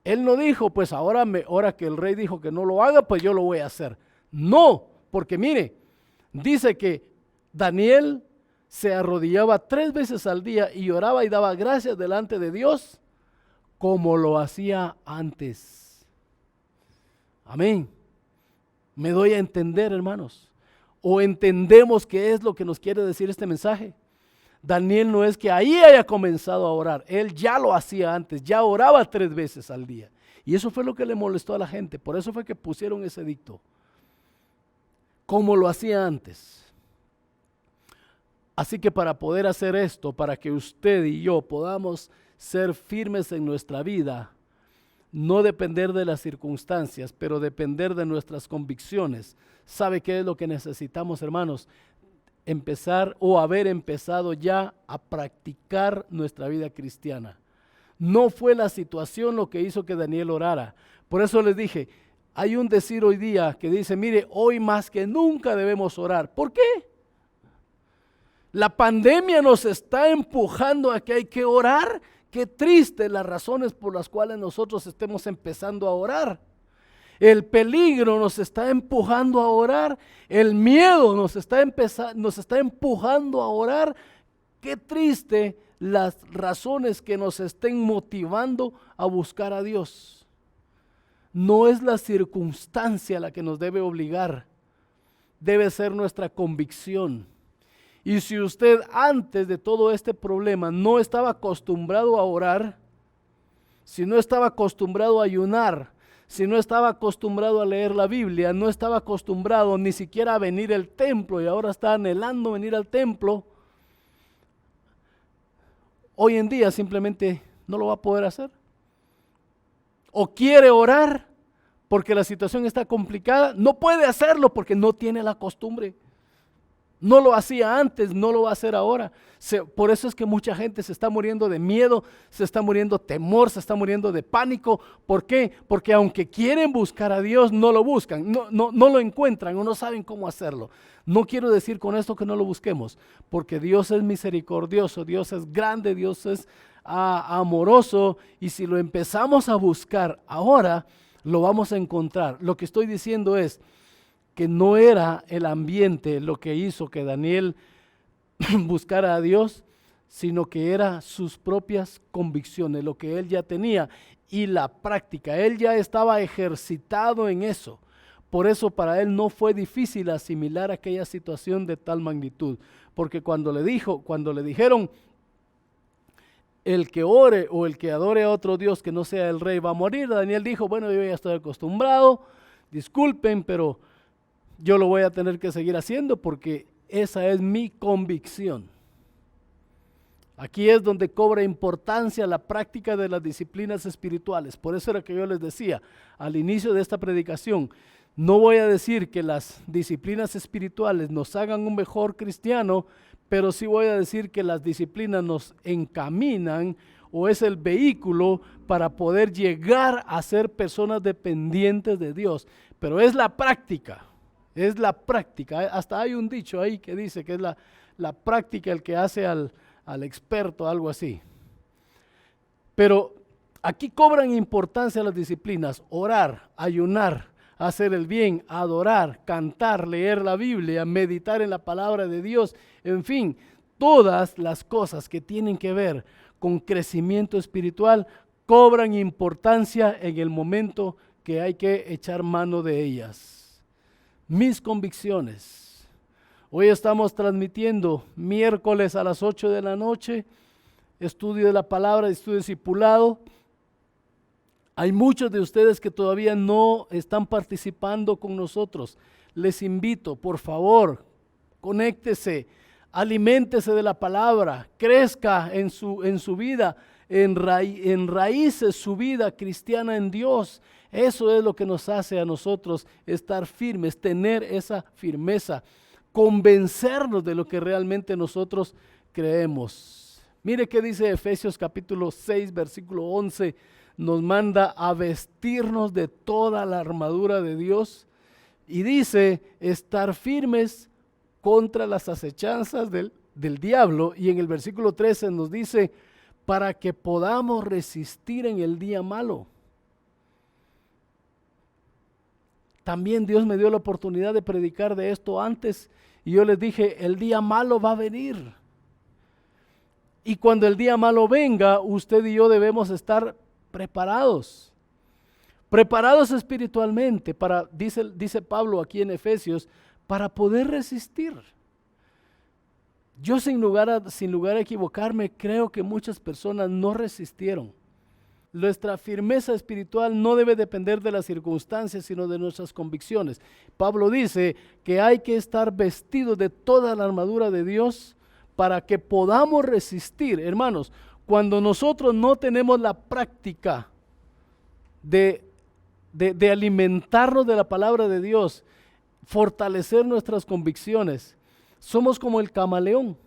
A: Él no dijo: pues ahora que el rey dijo que no lo haga, pues yo lo voy a hacer. No, porque mire, dice que Daniel se arrodillaba 3 veces al día y oraba y daba gracias delante de Dios como lo hacía antes. Amén. ¿Me doy a entender, hermanos? ¿O entendemos qué es lo que nos quiere decir este mensaje? Daniel no es que ahí haya comenzado a orar, él ya lo hacía antes, ya oraba 3 veces al día. Y eso fue lo que le molestó a la gente, por eso fue que pusieron ese edicto, como lo hacía antes. Así que para poder hacer esto, para que usted y yo podamos ser firmes en nuestra vida, no depender de las circunstancias, pero depender de nuestras convicciones. ¿Sabe qué es lo que necesitamos, hermanos? Empezar o haber empezado ya a practicar nuestra vida cristiana. No fue la situación lo que hizo que Daniel orara. Por eso les dije, hay un decir hoy día que dice: mire, hoy más que nunca debemos orar. ¿Por qué? La pandemia nos está empujando a que hay que orar. Qué triste las razones por las cuales nosotros estemos empezando a orar. El peligro nos está empujando a orar. El miedo nos está empujando a orar. Qué triste las razones que nos estén motivando a buscar a Dios. No es la circunstancia la que nos debe obligar. Debe ser nuestra convicción. Y si usted antes de todo este problema no estaba acostumbrado a orar, si no estaba acostumbrado a ayunar, si no estaba acostumbrado a leer la Biblia, no estaba acostumbrado ni siquiera a venir al templo y ahora está anhelando venir al templo, hoy en día simplemente no lo va a poder hacer. O quiere orar porque la situación está complicada, no puede hacerlo porque no tiene la costumbre. No lo hacía antes, no lo va a hacer ahora. Por eso es que mucha gente se está muriendo de miedo, se está muriendo de temor, se está muriendo de pánico. ¿Por qué? Porque aunque quieren buscar a Dios, no lo buscan, no lo encuentran o no saben cómo hacerlo. No quiero decir con esto que no lo busquemos, porque Dios es misericordioso, Dios es grande, Dios es amoroso, y si lo empezamos a buscar ahora, lo vamos a encontrar. Lo que estoy diciendo es que no era el ambiente lo que hizo que Daniel buscara a Dios, sino que era sus propias convicciones, lo que él ya tenía y la práctica. Él ya estaba ejercitado en eso. Por eso para él no fue difícil asimilar aquella situación de tal magnitud, porque cuando le dijeron, el que ore o el que adore a otro Dios que no sea el rey va a morir, Daniel dijo, bueno, yo ya estoy acostumbrado, disculpen, pero yo lo voy a tener que seguir haciendo porque esa es mi convicción. Aquí es donde cobra importancia la práctica de las disciplinas espirituales. Por eso era que yo les decía al inicio de esta predicación, no voy a decir que las disciplinas espirituales nos hagan un mejor cristiano, pero sí voy a decir que las disciplinas nos encaminan o es el vehículo para poder llegar a ser personas dependientes de Dios. Pero es la práctica. Es la práctica. Hasta hay un dicho ahí que dice que es la práctica el que hace al experto, algo así. Pero aquí cobran importancia las disciplinas: orar, ayunar, hacer el bien, adorar, cantar, leer la Biblia, meditar en la palabra de Dios. En fin, todas las cosas que tienen que ver con crecimiento espiritual cobran importancia en el momento que hay que echar mano de ellas. Mis convicciones. Hoy estamos transmitiendo miércoles a las 8 de la noche, estudio de la palabra, estudio discipulado. Hay muchos de ustedes que todavía no están participando con nosotros. Les invito, por favor, conéctese, aliméntese de la palabra, crezca en su vida, enraíce su vida cristiana en Dios. Eso es lo que nos hace a nosotros estar firmes, tener esa firmeza, convencernos de lo que realmente nosotros creemos. Mire qué dice Efesios capítulo 6, versículo 11. Nos manda a vestirnos de toda la armadura de Dios y dice estar firmes contra las acechanzas del diablo, y en el versículo 13 nos dice para que podamos resistir en el día malo. También Dios me dio la oportunidad de predicar de esto antes y yo les dije, el día malo va a venir. Y cuando el día malo venga, usted y yo debemos estar preparados espiritualmente, dice Pablo aquí en Efesios, para poder resistir. Yo sin lugar a equivocarme, creo que muchas personas no resistieron. Nuestra firmeza espiritual no debe depender de las circunstancias, sino de nuestras convicciones. Pablo dice que hay que estar vestidos de toda la armadura de Dios para que podamos resistir. Hermanos, cuando nosotros no tenemos la práctica de alimentarnos de la palabra de Dios, fortalecer nuestras convicciones, somos como el camaleón.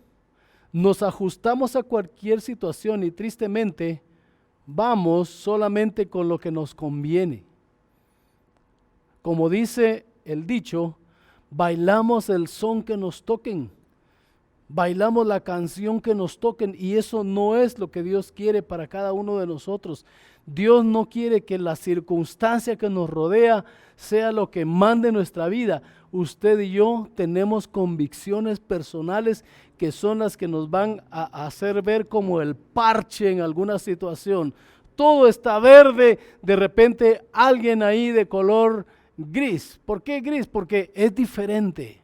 A: Nos ajustamos a cualquier situación y tristemente vamos solamente con lo que nos conviene. Como dice el dicho, bailamos el son que nos toquen. Bailamos la canción que nos toquen, y eso no es lo que Dios quiere para cada uno de nosotros. Dios no quiere que la circunstancia que nos rodea sea lo que mande nuestra vida. Usted y yo tenemos convicciones personales que son las que nos van a hacer ver como el parche en alguna situación. Todo está verde, de repente alguien ahí de color gris. ¿Por qué gris? Porque es diferente.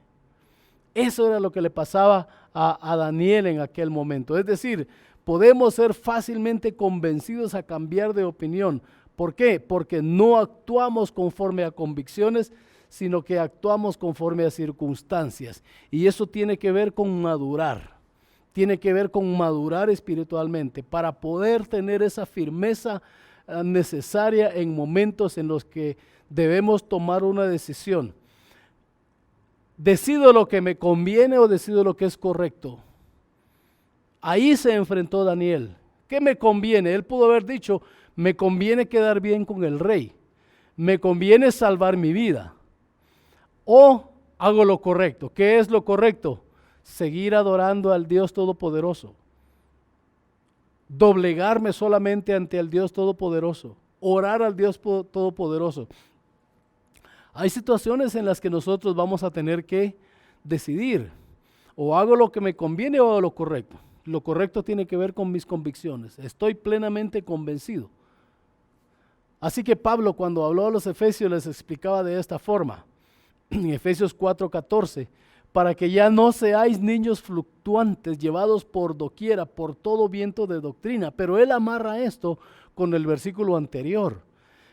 A: Eso era lo que le pasaba a Daniel en aquel momento. Es decir, podemos ser fácilmente convencidos a cambiar de opinión. ¿Por qué? Porque no actuamos conforme a convicciones, sino que actuamos conforme a circunstancias. Y eso tiene que ver con madurar. Tiene que ver con madurar espiritualmente para poder tener esa firmeza necesaria en momentos en los que debemos tomar una decisión. ¿Decido lo que me conviene o decido lo que es correcto? Ahí se enfrentó Daniel. ¿Qué me conviene? Él pudo haber dicho, me conviene quedar bien con el rey, me conviene salvar mi vida, o hago lo correcto. ¿Qué es lo correcto? Seguir adorando al Dios Todopoderoso. doblegarme solamente ante el Dios Todopoderoso, orar al Dios Todopoderoso. Hay situaciones en las que nosotros vamos a tener que decidir, o hago lo que me conviene o hago lo correcto. Lo correcto tiene que ver con mis convicciones. Estoy plenamente convencido. Así que Pablo, cuando habló a los efesios, les explicaba de esta forma, en Efesios 4:14, para que ya no seáis niños fluctuantes, llevados por doquiera, por todo viento de doctrina. Pero él amarra esto con el versículo anterior,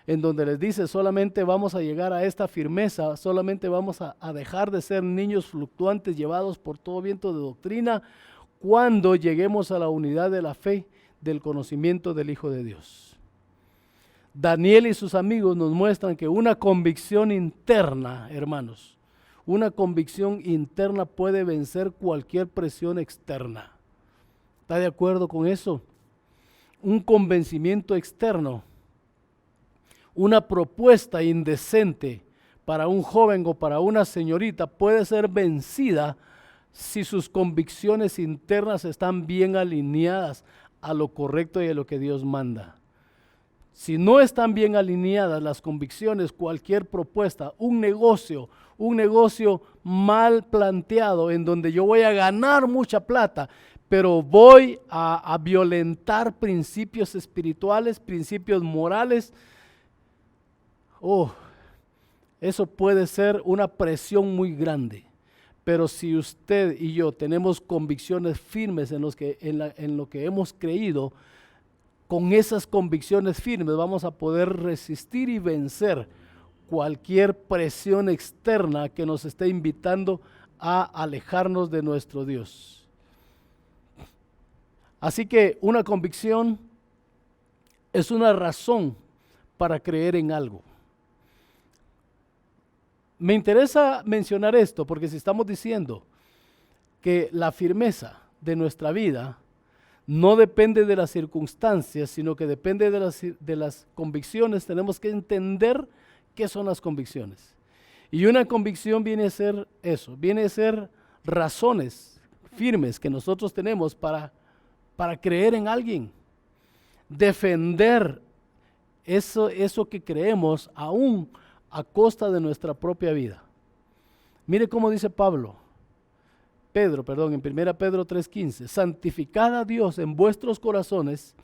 A: en donde les dice, solamente vamos a llegar a esta firmeza, solamente vamos a dejar de ser niños fluctuantes, llevados por todo viento de doctrina, cuando lleguemos a la unidad de la fe, del conocimiento del Hijo de Dios. Daniel y sus amigos nos muestran que una convicción interna, hermanos, una convicción interna puede vencer cualquier presión externa. ¿Está de acuerdo con eso? Un convencimiento externo, una propuesta indecente para un joven o para una señorita puede ser vencida si sus convicciones internas están bien alineadas a lo correcto y a lo que Dios manda. Si no están bien alineadas las convicciones, cualquier propuesta, un negocio mal planteado en donde yo voy a ganar mucha plata, pero voy a violentar principios espirituales, principios morales, eso puede ser una presión muy grande. Pero si usted y yo tenemos convicciones firmes en lo que hemos creído, con esas convicciones firmes vamos a poder resistir y vencer cualquier presión externa que nos esté invitando a alejarnos de nuestro Dios. Así que una convicción es una razón para creer en algo. Me interesa mencionar esto porque si estamos diciendo que la firmeza de nuestra vida no depende de las circunstancias, sino que depende de las convicciones, tenemos que entender qué son las convicciones. Y una convicción viene a ser eso, viene a ser razones firmes que nosotros tenemos para creer en alguien, defender eso que creemos aún a costa de nuestra propia vida. Mire cómo dice Pedro, en 1 Pedro 3:15, santificad a Dios en vuestros corazones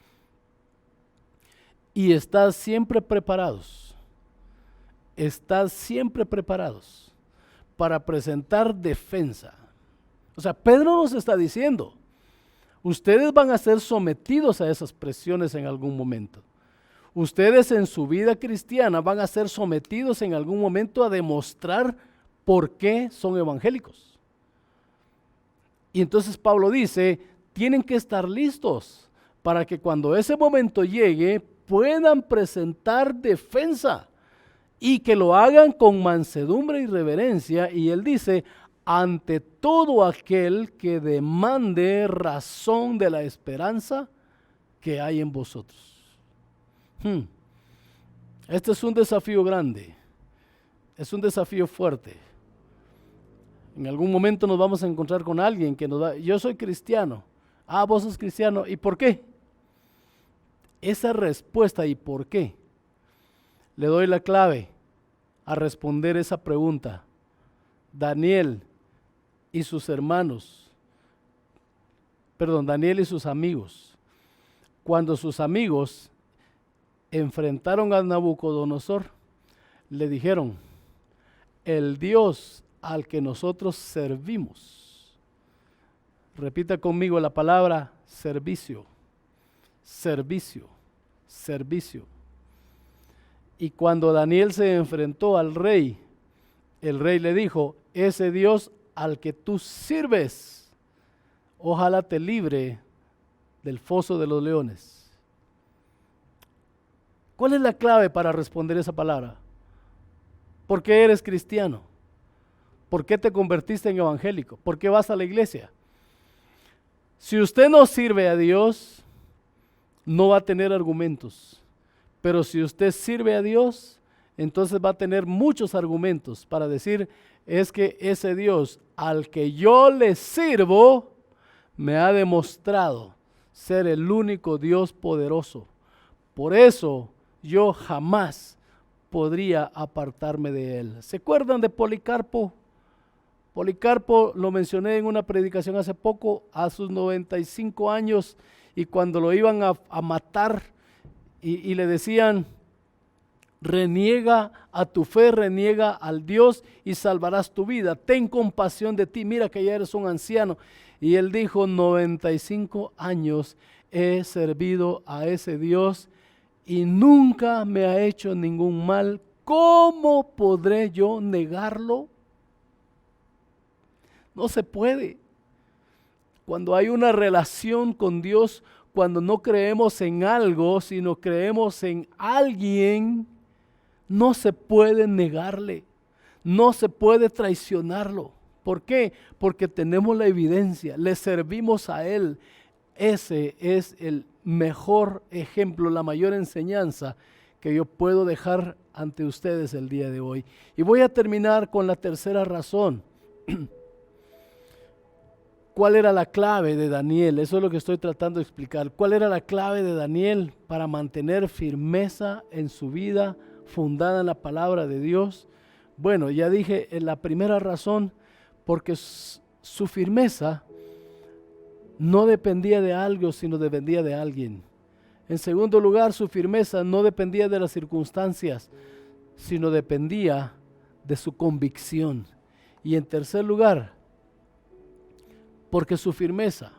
A: y estad siempre preparados para presentar defensa. O sea, Pedro nos está diciendo, ustedes van a ser sometidos a esas presiones en algún momento. Ustedes en su vida cristiana van a ser sometidos en algún momento a demostrar por qué son evangélicos. Y entonces Pablo dice, tienen que estar listos para que cuando ese momento llegue puedan presentar defensa y que lo hagan con mansedumbre y reverencia. Y él dice, ante todo aquel que demande razón de la esperanza que hay en vosotros. Este es un desafío grande, es un desafío fuerte. En algún momento nos vamos a encontrar con alguien que nos va, yo soy cristiano, vos sos cristiano, ¿y por qué? Esa respuesta, ¿y por qué? Le doy la clave a responder esa pregunta. Daniel y sus amigos, cuando sus amigos enfrentaron a Nabucodonosor, le dijeron, el Dios al que nosotros servimos. Repita conmigo la palabra servicio, servicio, servicio. Y cuando Daniel se enfrentó al rey, el rey le dijo, ese Dios al que tú sirves, ojalá te libre del foso de los leones. ¿Cuál es la clave para responder esa palabra? ¿Por qué eres cristiano? ¿Por qué te convertiste en evangélico? ¿Por qué vas a la iglesia? Si usted no sirve a Dios, no va a tener argumentos. Pero si usted sirve a Dios, entonces va a tener muchos argumentos para decir, es que ese Dios al que yo le sirvo, me ha demostrado ser el único Dios poderoso. Por eso yo jamás podría apartarme de Él. ¿Se acuerdan de Policarpo? Policarpo lo mencioné en una predicación hace poco, a sus 95 años, y cuando lo iban a matar y le decían, reniega a tu fe, reniega al Dios y salvarás tu vida. Ten compasión de ti, mira que ya eres un anciano. Y él dijo, 95 años he servido a ese Dios y nunca me ha hecho ningún mal. ¿Cómo podré yo negarlo? No se puede. Cuando hay una relación con Dios, cuando no creemos en algo, sino creemos en alguien, no se puede negarle, no se puede traicionarlo. ¿Por qué? Porque tenemos la evidencia, le servimos a Él. Ese es el mejor ejemplo, la mayor enseñanza que yo puedo dejar ante ustedes el día de hoy. Y voy a terminar con la tercera razón. ¿Cuál era la clave de Daniel? Eso es lo que estoy tratando de explicar. ¿Cuál era la clave de Daniel para mantener firmeza en su vida fundada en la palabra de Dios? Bueno, ya dije en la primera razón, porque su firmeza no dependía de algo, sino dependía de alguien. En segundo lugar, su firmeza no dependía de las circunstancias, sino dependía de su convicción. Y en tercer lugar, porque su firmeza,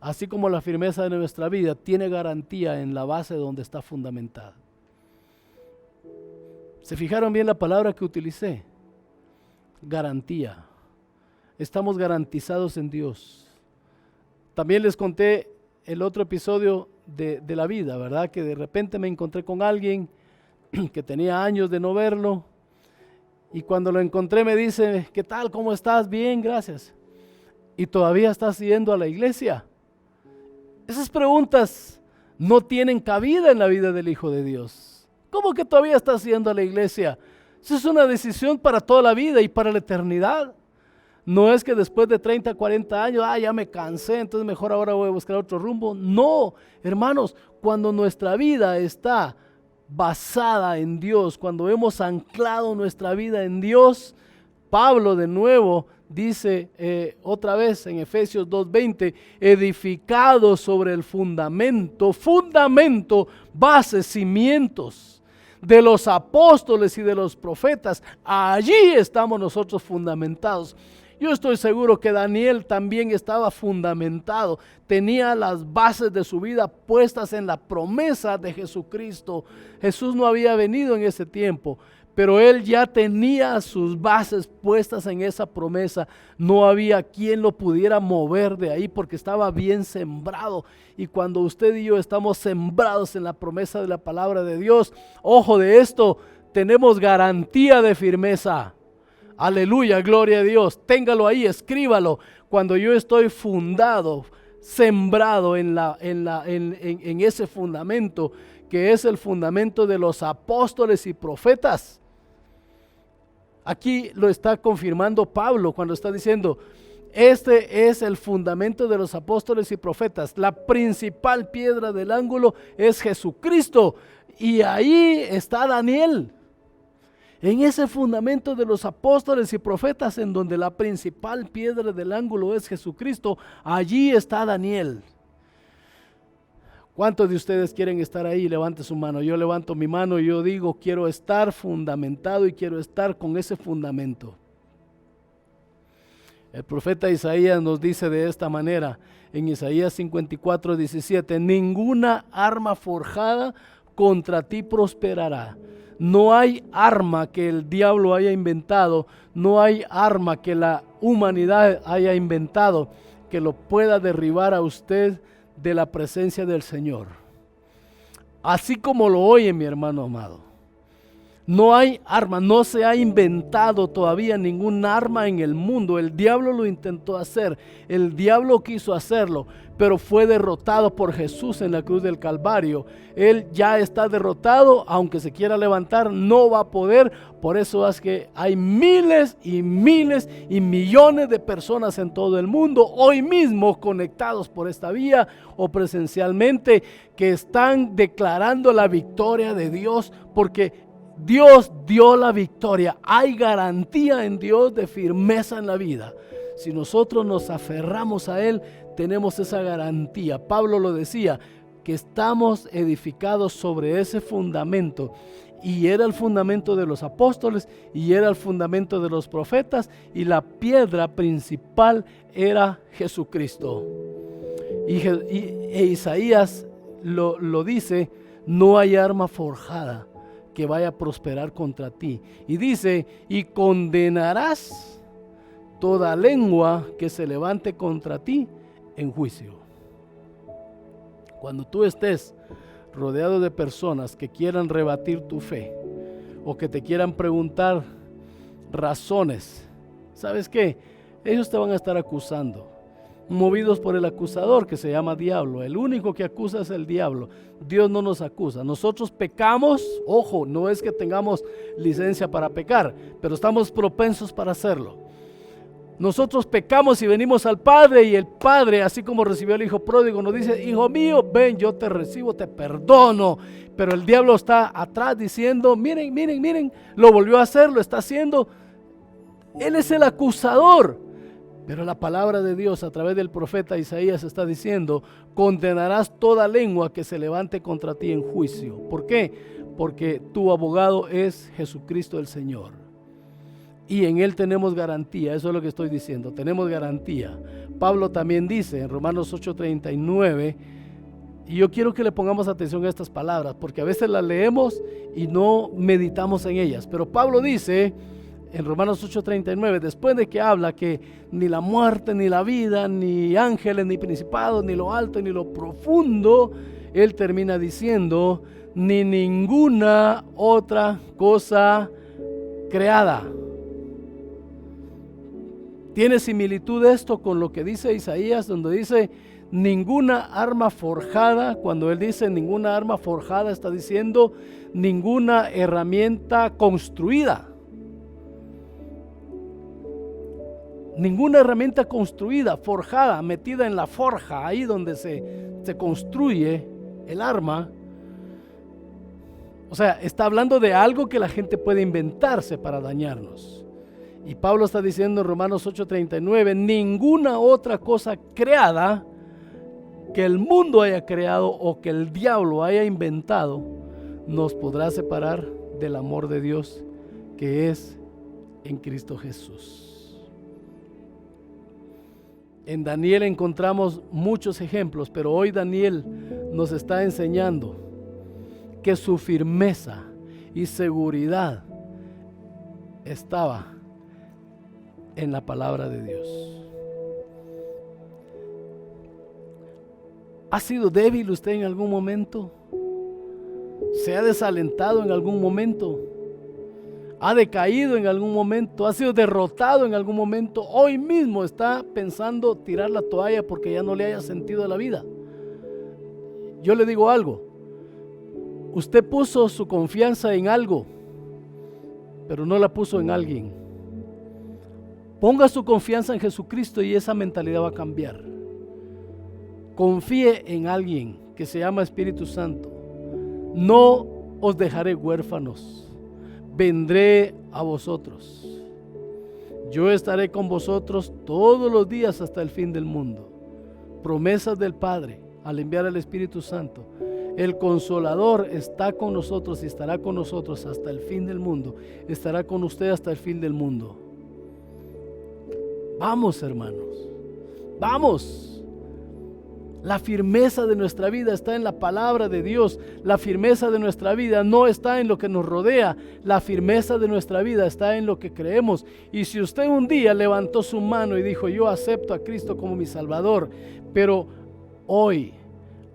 A: así como la firmeza de nuestra vida, tiene garantía en la base donde está fundamentada. ¿Se fijaron bien la palabra que utilicé? Garantía. Estamos garantizados en Dios. También les conté el otro episodio de la vida, ¿verdad? Que de repente me encontré con alguien que tenía años de no verlo y cuando lo encontré me dice, ¿qué tal? ¿Cómo estás? Bien, gracias. ¿Y todavía estás yendo a la iglesia? Esas preguntas no tienen cabida en la vida del Hijo de Dios. ¿Cómo que todavía estás yendo a la iglesia? Eso es una decisión para toda la vida y para la eternidad. No es que después de 30, 40 años, ya me cansé, entonces mejor ahora voy a buscar otro rumbo. No, hermanos, cuando nuestra vida está basada en Dios, cuando hemos anclado nuestra vida en Dios, Pablo de nuevo dice otra vez en Efesios 2:20, edificado sobre el fundamento, bases, cimientos de los apóstoles y de los profetas. Allí estamos nosotros fundamentados. Yo estoy seguro que Daniel también estaba fundamentado, tenía las bases de su vida puestas en la promesa de Jesucristo. Jesús no había venido en ese tiempo, pero él ya tenía sus bases puestas en esa promesa. No había quien lo pudiera mover de ahí porque estaba bien sembrado. Y cuando usted y yo estamos sembrados en la promesa de la palabra de Dios, ojo de esto, tenemos garantía de firmeza. Aleluya, gloria a Dios. Téngalo ahí, escríbalo. Cuando yo estoy fundado, sembrado en ese fundamento, que es el fundamento de los apóstoles y profetas. Aquí lo está confirmando Pablo cuando está diciendo, este es el fundamento de los apóstoles y profetas. La principal piedra del ángulo es Jesucristo. Y ahí está Daniel. En ese fundamento de los apóstoles y profetas, en donde la principal piedra del ángulo es Jesucristo, allí está Daniel. ¿Cuántos de ustedes quieren estar ahí? Levante su mano. Yo levanto mi mano y yo digo, quiero estar fundamentado y quiero estar con ese fundamento. El profeta Isaías nos dice de esta manera, en Isaías 54:17, ninguna arma forjada contra ti prosperará. No hay arma que el diablo haya inventado, no hay arma que la humanidad haya inventado que lo pueda derribar a usted de la presencia del Señor. Así como lo oye, mi hermano amado. No hay arma, no se ha inventado todavía ningún arma en el mundo. El diablo lo intentó hacer, el diablo quiso hacerlo, pero fue derrotado por Jesús en la cruz del Calvario. Él ya está derrotado, aunque se quiera levantar, no va a poder. Por eso es que hay miles y miles y millones de personas en todo el mundo, hoy mismo conectados por esta vía o presencialmente, que están declarando la victoria de Dios, porque Dios dio la victoria. Hay garantía en Dios de firmeza en la vida. Si nosotros nos aferramos a Él, tenemos esa garantía. Pablo lo decía, que estamos edificados sobre ese fundamento. Y era el fundamento de los apóstoles, y era el fundamento de los profetas, y la piedra principal era Jesucristo. E Isaías lo dice, no hay arma forjada que vaya a prosperar contra ti. Y dice, y condenarás toda lengua que se levante contra ti en juicio. Cuando tú estés rodeado de personas que quieran rebatir tu fe o que te quieran preguntar razones, ¿sabes qué? Ellos te van a estar acusando, movidos por el acusador que se llama diablo. El único que acusa es el diablo. Dios no nos acusa. Nosotros pecamos, ojo, no es que tengamos licencia para pecar, pero estamos propensos para hacerlo. Nosotros pecamos y venimos al Padre, y el Padre, así como recibió al Hijo pródigo, nos dice, hijo mío, ven, yo te recibo, te perdono. Pero el diablo está atrás diciendo, miren, lo volvió a hacer, lo está haciendo. Él es el acusador. Pero la palabra de Dios a través del profeta Isaías está diciendo, condenarás toda lengua que se levante contra ti en juicio. ¿Por qué? Porque tu abogado es Jesucristo el Señor. Y en Él tenemos garantía, eso es lo que estoy diciendo, tenemos garantía. Pablo también dice en Romanos 8:39, y yo quiero que le pongamos atención a estas palabras, porque a veces las leemos y no meditamos en ellas. Pero Pablo dice en Romanos 8:39, después de que habla que ni la muerte, ni la vida, ni ángeles, ni principados, ni lo alto, ni lo profundo, él termina diciendo, ni ninguna otra cosa creada. Tiene similitud esto con lo que dice Isaías, donde dice ninguna arma forjada. Cuando él dice ninguna arma forjada, está diciendo ninguna herramienta construida. Ninguna herramienta construida, forjada, metida en la forja, ahí donde se construye el arma. O sea, está hablando de algo que la gente puede inventarse para dañarnos. Y Pablo está diciendo en Romanos 8:39, ninguna otra cosa creada que el mundo haya creado o que el diablo haya inventado nos podrá separar del amor de Dios que es en Cristo Jesús. En Daniel encontramos muchos ejemplos, pero hoy Daniel nos está enseñando que su firmeza y seguridad estaba en la palabra de Dios. ¿Ha sido débil usted en algún momento? ¿Se ha desalentado en algún momento? ¿Ha decaído en algún momento? ¿Ha sido derrotado en algún momento? Hoy mismo está pensando tirar la toalla porque ya no le haya sentido a la vida. Yo le digo algo. Usted puso su confianza en algo, pero no la puso en alguien. Ponga su confianza en Jesucristo y esa mentalidad va a cambiar. Confíe en alguien que se llama Espíritu Santo. No os dejaré huérfanos. Vendré a vosotros. Yo estaré con vosotros todos los días hasta el fin del mundo. Promesas del Padre al enviar al Espíritu Santo. El Consolador está con nosotros y estará con nosotros hasta el fin del mundo. Estará con usted hasta el fin del mundo. Vamos, hermanos, vamos. La firmeza de nuestra vida está en la palabra de Dios. La firmeza de nuestra vida no está en lo que nos rodea. La firmeza de nuestra vida está en lo que creemos. Y si usted un día levantó su mano y dijo, yo acepto a Cristo como mi Salvador, pero hoy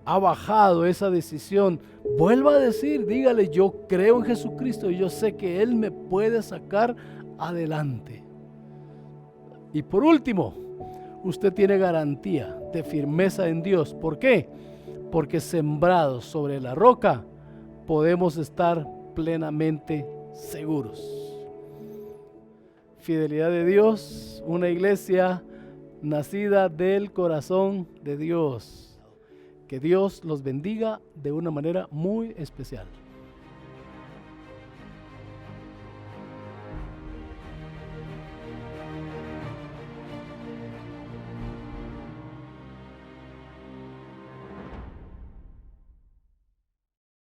A: ha bajado esa decisión, vuelva a decir, dígale, yo creo en Jesucristo y yo sé que Él me puede sacar adelante. Y por último, usted tiene garantía de firmeza en Dios. ¿Por qué? Porque sembrados sobre la roca podemos estar plenamente seguros. Fidelidad de Dios, una iglesia nacida del corazón de Dios. Que Dios los bendiga de una manera muy especial.